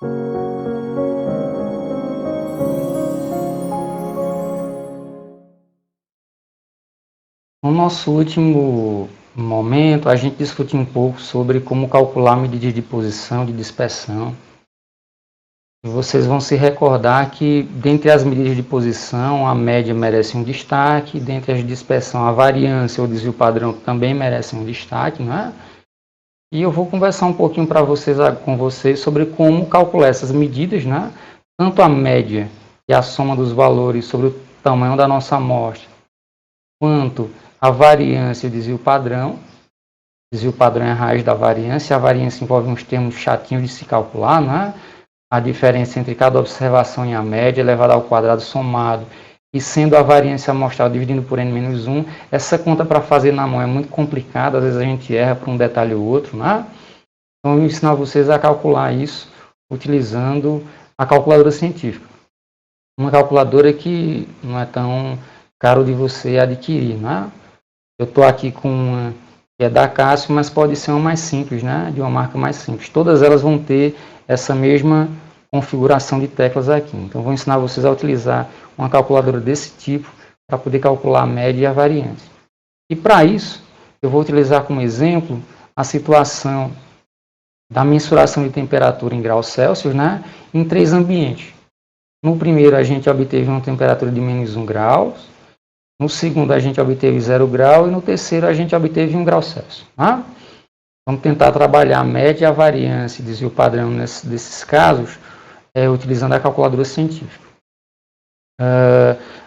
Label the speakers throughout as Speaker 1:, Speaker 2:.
Speaker 1: No nosso último momento, a gente discutiu um pouco sobre como calcular medidas de posição, de dispersão. Vocês vão se recordar que, dentre as medidas de posição, a média merece um destaque, dentre as de dispersão, a variância ou desvio padrão também merece um destaque, né? E eu vou conversar um pouquinho com vocês sobre como calcular essas medidas, né? Tanto a média e a soma dos valores sobre o tamanho da nossa amostra, quanto a variância e o desvio padrão. O desvio padrão é a raiz da variância, a variância envolve uns termos chatinhos de se calcular, né? A diferença entre cada observação e a média elevada ao quadrado somado, e sendo a variância amostral dividindo por n-1, essa conta para fazer na mão é muito complicada, às vezes a gente erra por um detalhe ou outro, né? Então eu vou ensinar vocês a calcular isso utilizando a calculadora científica. Uma calculadora que não é tão caro de você adquirir, né? Eu estou aqui com uma que é da Casio, mas pode ser uma mais simples, né? De uma marca mais simples. Todas elas vão ter essa mesma configuração de teclas aqui. Então, vou ensinar vocês a utilizar uma calculadora desse tipo para poder calcular a média e a variância. E para isso, eu vou utilizar como exemplo a situação da mensuração de temperatura em graus Celsius, né? Em 3 ambientes. No primeiro, a gente obteve uma temperatura de -1 graus. No segundo, a gente obteve 0 grau e no terceiro, a gente obteve 1 grau Celsius. Tá? Vamos tentar trabalhar a média e a variância e desvio padrão desses casos, utilizando a calculadora científica.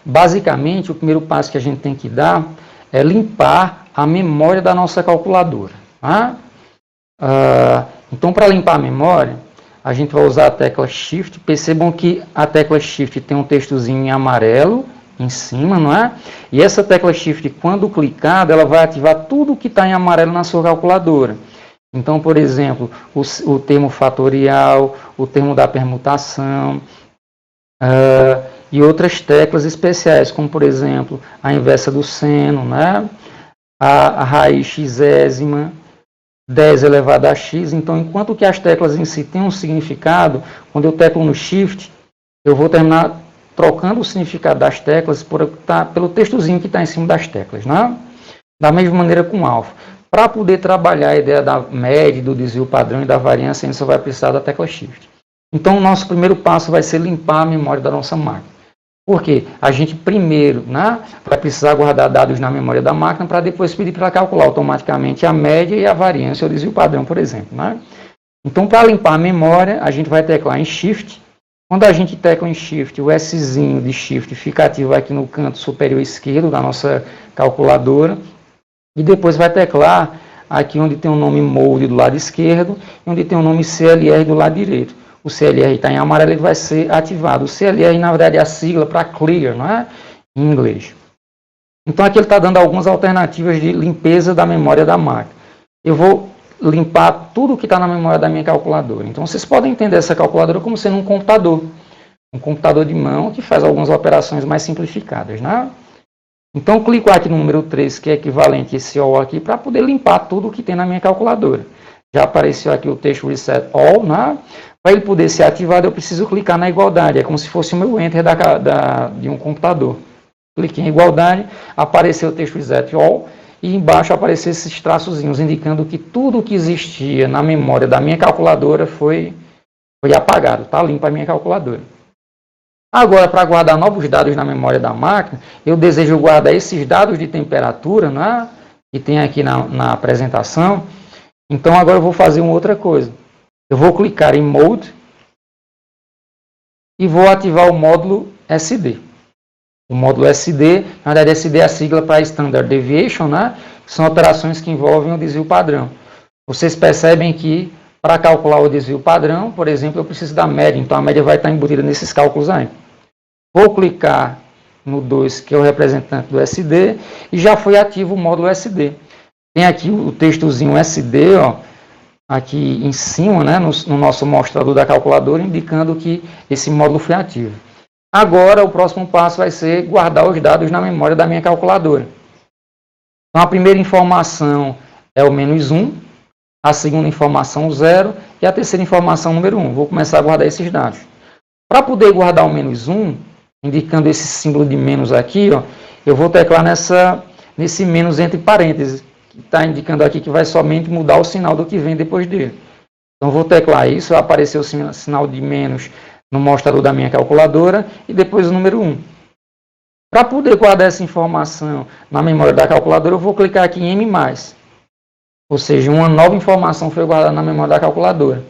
Speaker 1: Basicamente, o primeiro passo que a gente tem que dar é limpar a memória da nossa calculadora. Tá? Então, para limpar a memória, a gente vai usar a tecla Shift. Percebam que a tecla Shift tem um textozinho em amarelo em cima, não é? E essa tecla Shift, quando clicada, ela vai ativar tudo que está em amarelo na sua calculadora. Então, por exemplo, o termo fatorial, o termo da permutação, e outras teclas especiais, como, por exemplo, a inversa do seno, né? A raiz xésima, 10 elevado a x. Então, enquanto que as teclas em si têm um significado, quando eu teclo no Shift, eu vou terminar trocando o significado das teclas pelo textozinho que está em cima das teclas. Né? Da mesma maneira com alfa. Para poder trabalhar a ideia da média, do desvio padrão e da variância, a gente só vai precisar da tecla Shift. Então, o nosso primeiro passo vai ser limpar a memória da nossa máquina. Por quê? A gente primeiro, né, vai precisar guardar dados na memória da máquina para depois pedir para calcular automaticamente a média e a variância ou desvio padrão, por exemplo. Né? Então, para limpar a memória, a gente vai teclar em Shift. Quando a gente tecla em Shift, o Szinho de Shift fica ativo aqui no canto superior esquerdo da nossa calculadora. E depois vai teclar aqui onde tem o nome Mode do lado esquerdo e onde tem o nome CLR do lado direito. O CLR está em amarelo, ele vai ser ativado. O CLR, na verdade, é a sigla para Clear, não é? Em inglês. Então, aqui ele está dando algumas alternativas de limpeza da memória da máquina. Eu vou limpar tudo que está na memória da minha calculadora. Então, vocês podem entender essa calculadora como sendo um computador de mão que faz algumas operações mais simplificadas, né? Então, clico aqui no número 3, que é equivalente a esse All aqui, para poder limpar tudo que tem na minha calculadora. Já apareceu aqui o texto Reset All, né? Para ele poder ser ativado, eu preciso clicar na igualdade. É como se fosse o meu Enter de um computador. Cliquei em igualdade, apareceu o texto Reset All, e embaixo apareceu esses traçozinhos, indicando que tudo que existia na memória da minha calculadora foi apagado, está limpa a minha calculadora. Agora, para guardar novos dados na memória da máquina, eu desejo guardar esses dados de temperatura, né, que tem aqui na apresentação. Então, agora eu vou fazer uma outra coisa. Eu vou clicar em Mode e vou ativar o módulo SD. O módulo SD, na verdade, SD é a sigla para Standard Deviation, né? Que são operações que envolvem o desvio padrão. Vocês percebem que, para calcular o desvio padrão, por exemplo, eu preciso da média, então a média vai estar embutida nesses cálculos aí. Vou clicar no 2, que é o representante do SD, e já foi ativo o módulo SD. Tem aqui o textozinho SD, ó, aqui em cima, né, no nosso mostrador da calculadora, indicando que esse módulo foi ativo. Agora, o próximo passo vai ser guardar os dados na memória da minha calculadora. Então, a primeira informação é o -1. a segunda informação 0 e a terceira informação número 1. Vou começar a guardar esses dados. Para poder guardar o menos 1, indicando esse símbolo de menos aqui, ó, eu vou teclar nesse menos entre parênteses, que está indicando aqui que vai somente mudar o sinal do que vem depois dele. Então, vou teclar isso, vai aparecer o sinal de menos no mostrador da minha calculadora e depois o número 1. Para poder guardar essa informação na memória da calculadora, eu vou clicar aqui em M+. Ou seja, uma nova informação foi guardada na memória da calculadora.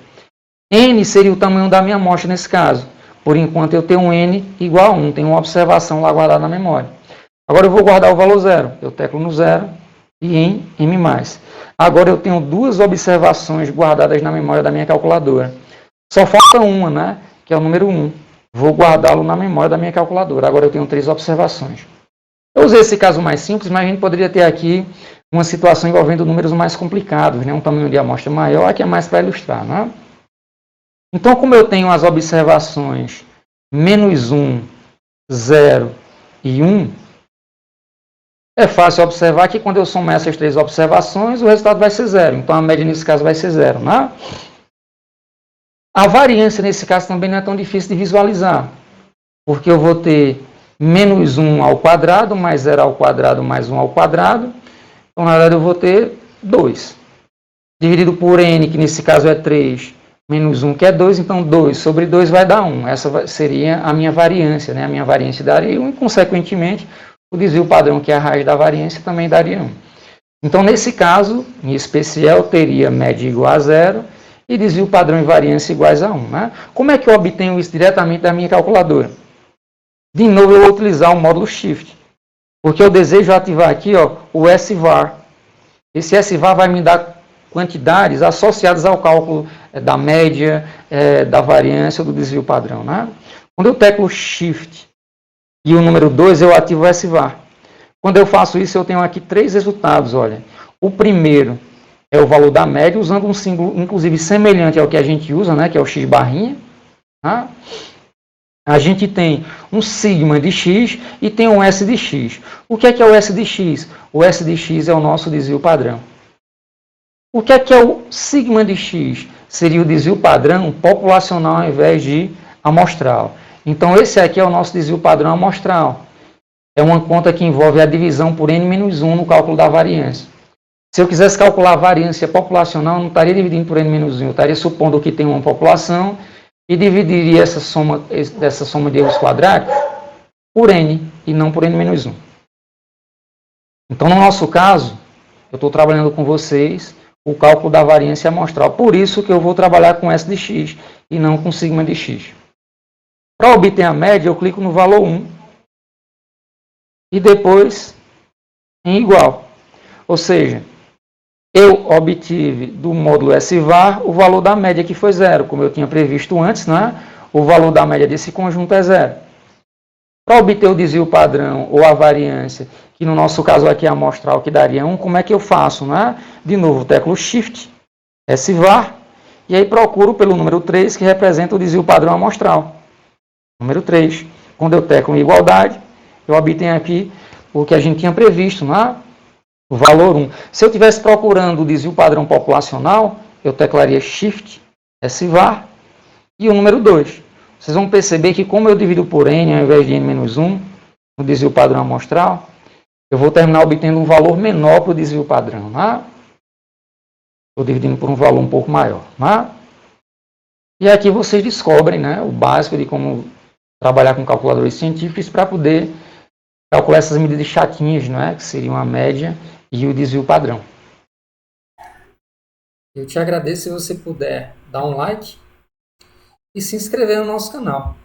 Speaker 1: N seria o tamanho da minha amostra nesse caso. Por enquanto, eu tenho um N igual a 1, tenho uma observação lá guardada na memória. Agora, eu vou guardar o valor 0. Eu teclo no 0 e em M+. Agora, eu tenho duas observações guardadas na memória da minha calculadora. Só falta uma, né? Que é o número 1. Vou guardá-lo na memória da minha calculadora. Agora, eu tenho 3 observações. Eu usei esse caso mais simples, mas a gente poderia ter aqui uma situação envolvendo números mais complicados, né? Um tamanho de amostra maior, aqui é mais para ilustrar, né? Então, como eu tenho as observações menos 1, 0 e 1, é fácil observar que quando eu somar essas 3 observações, o resultado vai ser 0. Então, a média nesse caso vai ser 0, né? A variância nesse caso também não é tão difícil de visualizar, porque eu vou ter menos 1 ao quadrado, mais 0 ao quadrado, mais 1 ao quadrado. Então, na verdade, eu vou ter 2. Dividido por n, que nesse caso é 3, menos 1, que é 2, então 2 sobre 2 vai dar 1. Essa seria a minha variância, né? A minha variância daria 1 e, consequentemente, o desvio padrão, que é a raiz da variância, também daria 1. Então, nesse caso, em especial, eu teria média igual a 0 e desvio padrão e variância iguais a 1. Né? Como é que eu obtenho isso diretamente da minha calculadora? De novo, eu vou utilizar o módulo Shift, porque eu desejo ativar aqui, ó, o SVAR. Esse SVAR vai me dar quantidades associadas ao cálculo da média, da variância ou do desvio padrão. Né? Quando eu teclo Shift e o número 2, eu ativo o SVAR. Quando eu faço isso, eu tenho aqui 3 resultados. Olha. O primeiro é o valor da média, usando um símbolo, inclusive, semelhante ao que a gente usa, né, que é o X barrinha. Tá? A gente tem um sigma de x e tem um S de x. O que é o S de x? O S de x é o nosso desvio padrão. O que é o sigma de x? Seria o desvio padrão populacional ao invés de amostral. Então, esse aqui é o nosso desvio padrão amostral. É uma conta que envolve a divisão por n-1 no cálculo da variância. Se eu quisesse calcular a variância populacional, eu não estaria dividindo por n-1, eu estaria supondo que tem uma população e dividiria essa soma de erros quadráticos por n e não por n-1. Então, no nosso caso, eu estou trabalhando com vocês o cálculo da variância amostral. Por isso que eu vou trabalhar com S de x e não com sigma de x. Para obter a média, eu clico no valor 1 e depois em igual. Ou seja, eu obtive do módulo SVAR o valor da média que foi 0, como eu tinha previsto antes, né? O valor da média desse conjunto é 0. Para obter o desvio padrão ou a variância, que no nosso caso aqui é amostral, que daria 1, como é que eu faço? Né? De novo, teclo Shift, SVAR, e aí procuro pelo número 3, que representa o desvio padrão amostral. Número 3. Quando eu teclo igualdade, eu obtenho aqui o que a gente tinha previsto, né? O valor 1. Se eu estivesse procurando o desvio padrão populacional, eu teclaria Shift, SVAR, e o número 2. Vocês vão perceber que como eu divido por n ao invés de n-1, no desvio padrão amostral, eu vou terminar obtendo um valor menor para o desvio padrão. Né? Estou dividindo por um valor um pouco maior. Né? E aqui vocês descobrem, né, o básico de como trabalhar com calculadores científicos para poder calcular essas medidas chatinhas, né, que seriam a média e o desvio padrão. Eu te agradeço se você puder dar um like e se inscrever no nosso canal.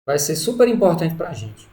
Speaker 1: Vai ser super importante para a gente.